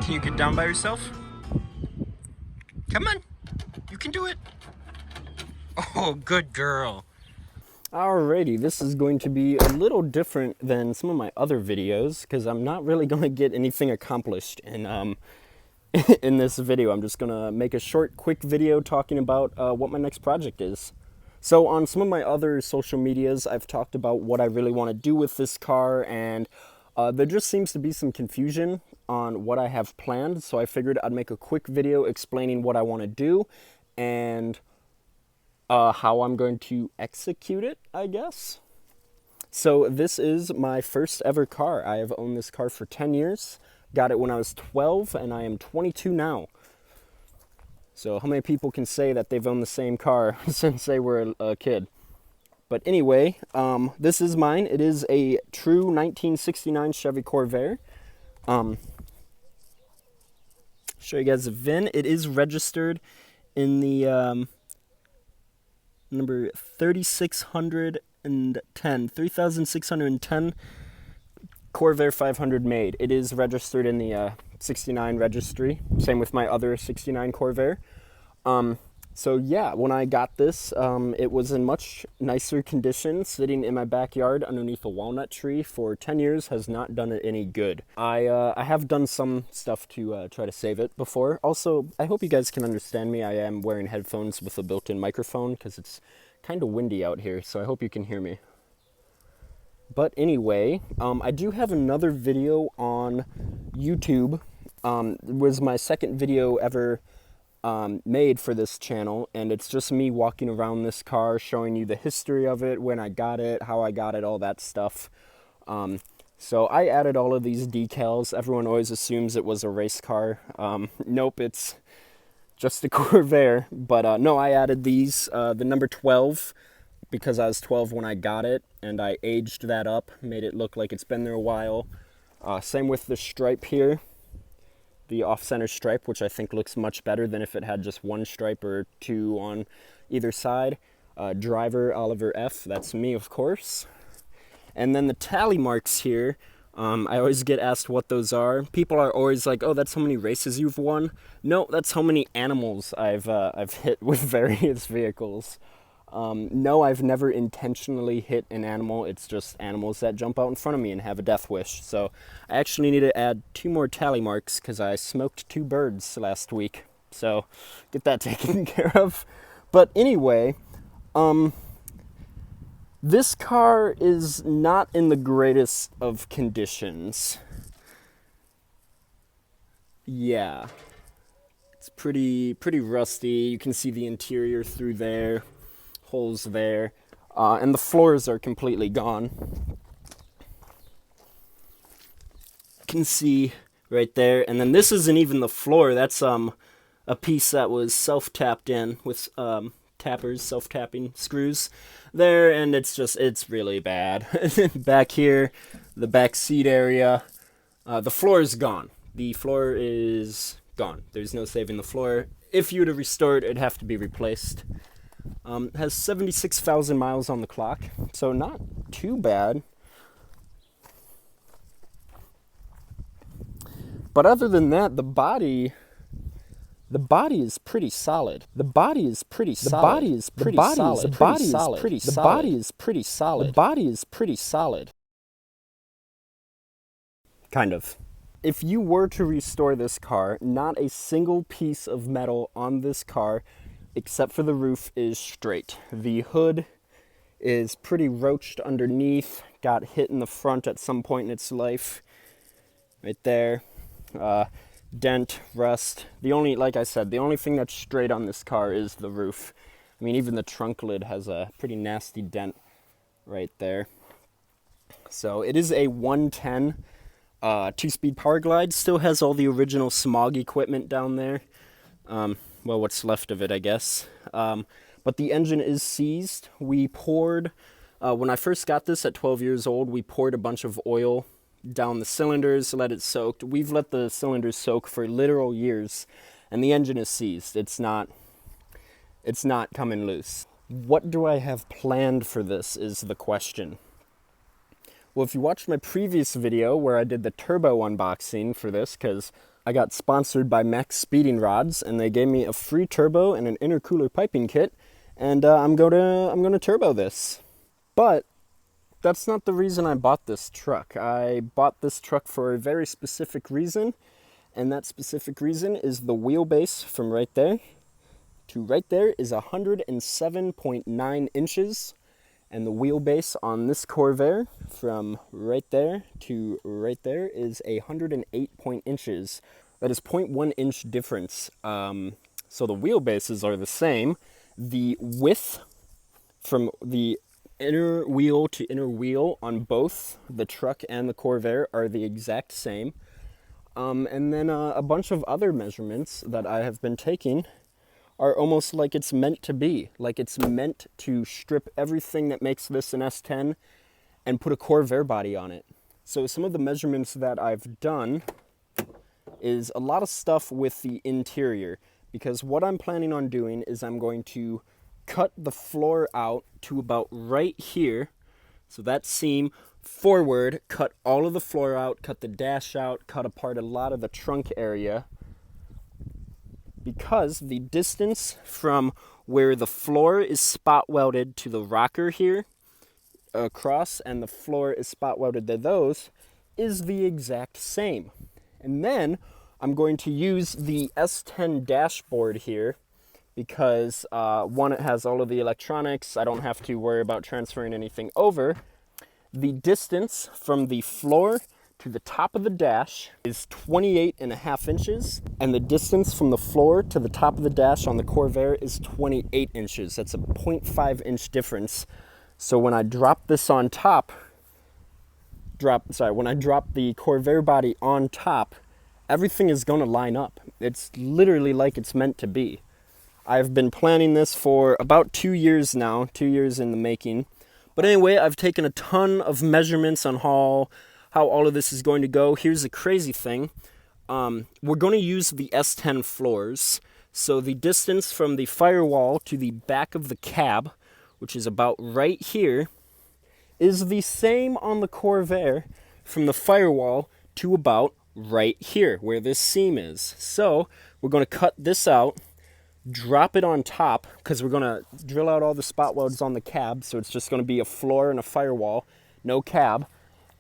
Can you get down by yourself? Come on, you can do it. Oh, good girl. Alrighty, this is going to be a little different than some of my other videos because I'm not really going to get anything accomplished in in this video. I'm just going to make a short, quick video talking about what my next project is. So on some of my other social medias, I've talked about what I really want to do with this car, and there just seems to be some confusion on what I have planned, so I figured I'd make a quick video explaining what I want to do and how I'm going to execute it, I guess. So this is my first ever car. I have owned this car for 10 years. Got it when I was 12, and I am 22 now. So how many people can say that they've owned the same car since they were a kid? But anyway, this is mine. It is a true 1969 Chevy Corvair. Show you guys the VIN. It is registered in the number 3610 Corvair 500 made. It is registered in the 69 registry. Same with my other 69 Corvair. So yeah, when I got this, it was in much nicer condition, sitting in my backyard underneath a walnut tree for 10 years. Has not done it any good. I have done some stuff to try to save it before. Also, I hope you guys can understand me. I am wearing headphones with a built-in microphone because it's kind of windy out here, so I hope you can hear me. But anyway, I do have another video on YouTube. It was my second video ever made for this channel, and it's just me walking around this car, showing you the history of it, when I got it, how I got it, all that stuff. So I added all of these decals. Everyone always assumes it was a race car. Nope, it's just a Corvair. But no, I added these, the number 12, because I was 12 when I got it, and I aged that up, made it look like it's been there a while. Same with the stripe here. The off-center stripe, which I think looks much better than if it had just one stripe or two on either side. Driver Oliver F, that's me, of course. And then the tally marks here, I always get asked what those are. People are always like, oh, that's how many races you've won. No, that's how many animals I've hit with various vehicles. No, I've never intentionally hit an animal. It's just animals that jump out in front of me and have a death wish. So I actually need to add 2 more tally marks because I smoked 2 birds last week. So get that taken care of. But anyway, this car is not in the greatest of conditions. Yeah, it's pretty rusty. You can see the interior through there. Holes there, and the floors are completely gone. You can see right there, and then this isn't even the floor. That's a piece that was self-tapped in with tappers, self-tapping screws there, and it's really bad. Back here, the back seat area, the floor is gone. The floor is gone. There's no saving the floor. If you were to restore it, it'd have to be replaced. Has 76,000 miles on the clock, so not too bad. But other than that, the body is pretty solid. The body is pretty solid. The body is pretty solid. Kind of. If you were to restore this car, not a single piece of metal on this car except for the roof is straight. The hood is pretty roached underneath, got hit in the front at some point in its life. Right there. Dent, rust. Like I said, the only thing that's straight on this car is the roof. I mean, even the trunk lid has a pretty nasty dent right there. So it is a 110 2-speed power glide. Still has all the original smog equipment down there. Well, what's left of it, I guess. But the engine is seized. We poured, when I first got this at 12 years old, we poured a bunch of oil down the cylinders, let it soak. We've let the cylinders soak for literal years, and the engine is seized. It's not coming loose. What do I have planned for this is the question. Well, if you watched my previous video where I did the turbo unboxing for this, because I got sponsored by Max Speeding Rods, and they gave me a free turbo and an intercooler piping kit, and I'm gonna turbo this. But that's not the reason I bought this truck. I bought this truck for a very specific reason, and that specific reason is the wheelbase from right there to right there is 107.9 inches, and the wheelbase on this Corvair from right there to right there is 108 inches. That is 0.1 inch difference. So the wheelbases are the same. The width from the inner wheel to inner wheel on both the truck and the Corvair are the exact same. And then a bunch of other measurements that I have been taking are almost like it's meant to be. Like it's meant to strip everything that makes this an S10 and put a Corvair body on it. So some of the measurements that I've done is a lot of stuff with the interior, because what I'm planning on doing is I'm going to cut the floor out to about right here. So that seam forward, cut all of the floor out, cut the dash out, cut apart a lot of the trunk area, because the distance from where the floor is spot welded to the rocker here across and the floor is spot welded to those is the exact same. And then I'm going to use the S10 dashboard here because one, it has all of the electronics. I don't have to worry about transferring anything over. The distance from the floor to the top of the dash is 28.5 inches, and the distance from the floor to the top of the dash on the Corvair is 28 inches. That's a 0.5 inch difference. So when I drop this on top, when I drop the Corvair body on top, everything is going to line up. It's literally like it's meant to be. I've been planning this for about 2 years now, 2 years in the making. But anyway, I've taken a ton of measurements on how all of this is going to go. Here's the crazy thing. We're going to use the S10 floors. So the distance from the firewall to the back of the cab, which is about right here, is the same on the Corvair from the firewall to about right here, where this seam is. So we're going to cut this out, drop it on top, because we're going to drill out all the spot welds on the cab, so it's just going to be a floor and a firewall, no cab.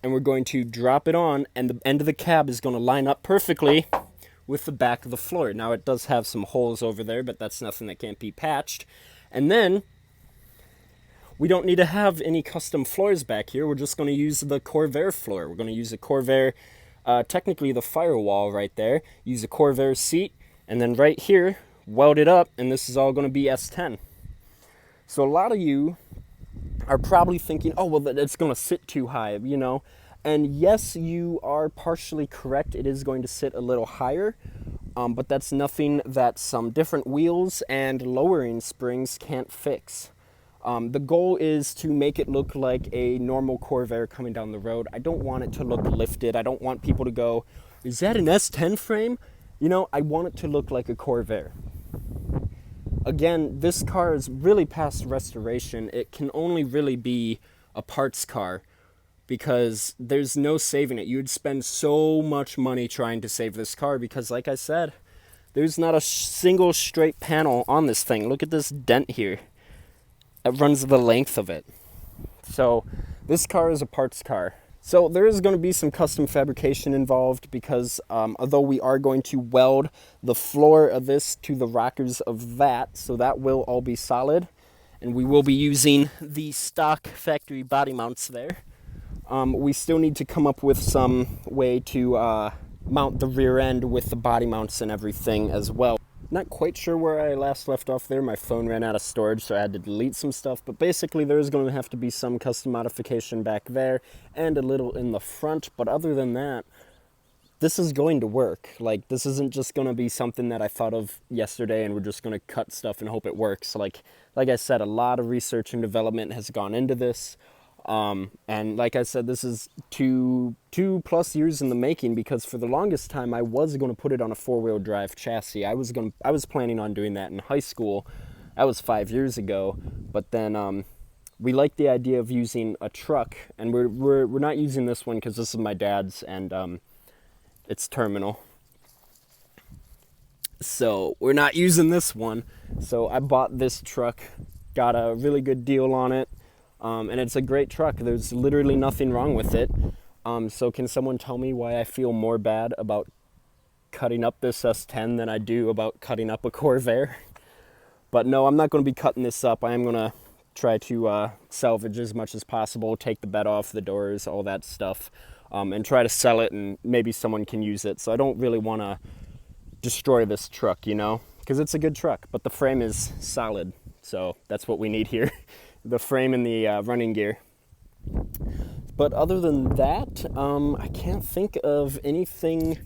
And we're going to drop it on, and the end of the cab is going to line up perfectly with the back of the floor. Now it does have some holes over there, but that's nothing that can't be patched. And then we don't need to have any custom floors back here. We're just going to use the Corvair floor. We're going to use a Corvair, technically the firewall right there, use a Corvair seat, and then right here, weld it up, and this is all going to be S10. So a lot of you are probably thinking, oh, well, it's going to sit too high, you know. And yes, you are partially correct. It is going to sit a little higher, but that's nothing that some different wheels and lowering springs can't fix. The goal is to make it look like a normal Corvair coming down the road. I don't want it to look lifted. I don't want people to go, is that an S10 frame? You know, I want it to look like a Corvair. Again, this car is really past restoration. It can only really be a parts car because there's no saving it. You'd spend so much money trying to save this car because, like I said, there's not a single straight panel on this thing. Look at this dent here. It runs the length of it. So this car is a parts car. So there is going to be some custom fabrication involved because although we are going to weld the floor of this to the rockers of that, so that will all be solid, and we will be using the stock factory body mounts there. We still need to come up with some way to mount the rear end with the body mounts and everything as well. Not quite sure where I last left off there. My phone ran out of storage, so I had to delete some stuff. But basically, there is going to have to be some custom modification back there and a little in the front. But other than that, this is going to work. Like, this isn't just going to be something that I thought of yesterday and we're just going to cut stuff and hope it works. Like I said, a lot of research and development has gone into this. And like I said, this is two plus years in the making because for the longest time I was going to put it on a 4-wheel drive chassis. I was planning on doing that in high school. That was 5 years ago. But then we liked the idea of using a truck, and we're not using this one because this is my dad's and it's terminal. So we're not using this one. So I bought this truck, got a really good deal on it, and it's a great truck. There's literally nothing wrong with it. So can someone tell me why I feel more bad about cutting up this S10 than I do about cutting up a Corvair? But no, I'm not going to be cutting this up. I am going to try to salvage as much as possible, take the bed off, the doors, all that stuff, and try to sell it, and maybe someone can use it. So I don't really want to destroy this truck, you know, because it's a good truck, but the frame is solid. So that's what we need here, the frame and the running gear. But other than that, I can't think of anything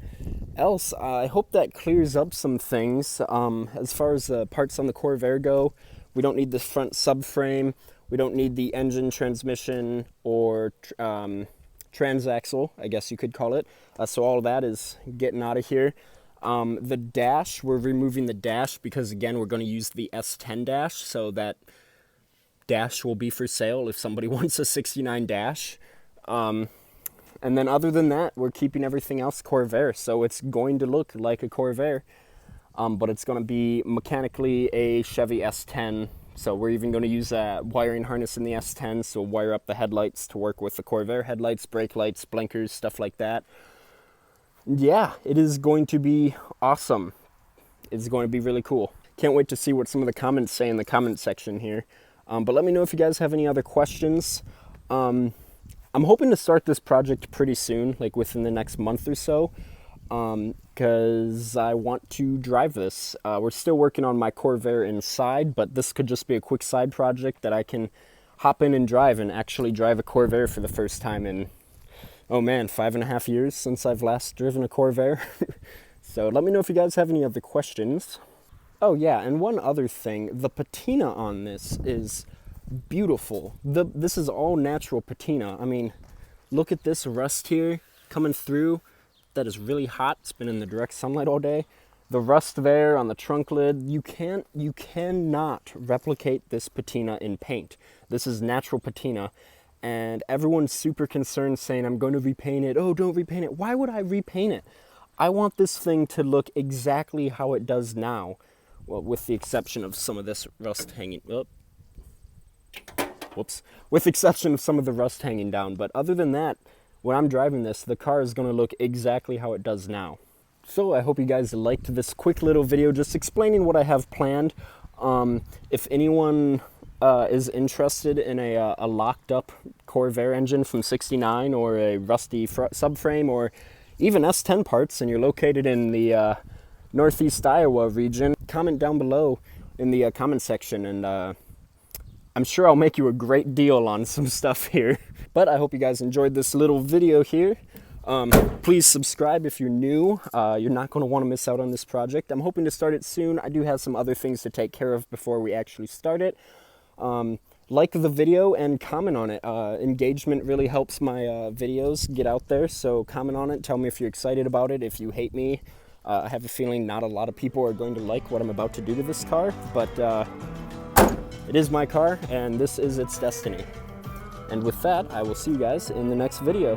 else. I hope that clears up some things. As far as the parts on the Corvair go, we don't need the front subframe. We don't need the engine, transmission, or transaxle, I guess you could call it. So all of that is getting out of here. The dash, we're removing the dash because, again, we're going to use the S10 dash, so that dash will be for sale if somebody wants a 69 dash. And then other than that, we're keeping everything else Corvair, so it's going to look like a Corvair, but it's going to be mechanically a Chevy S10. So we're even going to use a wiring harness in the S10, so wire up the headlights to work with the Corvair headlights, brake lights, blinkers, stuff like that. Yeah, it is going to be awesome. It's going to be really cool. Can't wait to see what some of the comments say in the comment section here. But let me know if you guys have any other questions. I'm hoping to start this project pretty soon, like within the next month or so, because I want to drive this. We're still working on my Corvair inside, but this could just be a quick side project that I can hop in and drive, and actually drive a Corvair for the first time in, oh man, 5.5 years since I've last driven a Corvair. So let me know if you guys have any other questions. Oh yeah, and one other thing, the patina on this is beautiful. This is all natural patina. I mean, look at this rust here coming through. That is really hot. It's been in the direct sunlight all day. The rust there on the trunk lid, you cannot replicate this patina in paint. This is natural patina, and everyone's super concerned saying, I'm going to repaint it. Oh, don't repaint it. Why would I repaint it? I want this thing to look exactly how it does now. Well, with the exception of some of this rust hanging up. Whoops. With the exception of some of the rust hanging down. But other than that, when I'm driving this, the car is going to look exactly how it does now. So I hope you guys liked this quick little video just explaining what I have planned. If anyone is interested in a locked up Corvair engine from 69, or a rusty subframe, or even S10 parts, and you're located in the Northeast Iowa region, comment down below in the comment section, and I'm sure I'll make you a great deal on some stuff here. But I hope you guys enjoyed this little video here. Please subscribe if you're new. You're not going to want to miss out on this project. I'm hoping to start it soon. I do have some other things to take care of before we actually start it. Like the video and comment on it. Engagement really helps my videos get out there, so comment on it. Tell me if you're excited about it, if you hate me. I have a feeling not a lot of people are going to like what I'm about to do to this car, but it is my car, and this is its destiny. And with that, I will see you guys in the next video.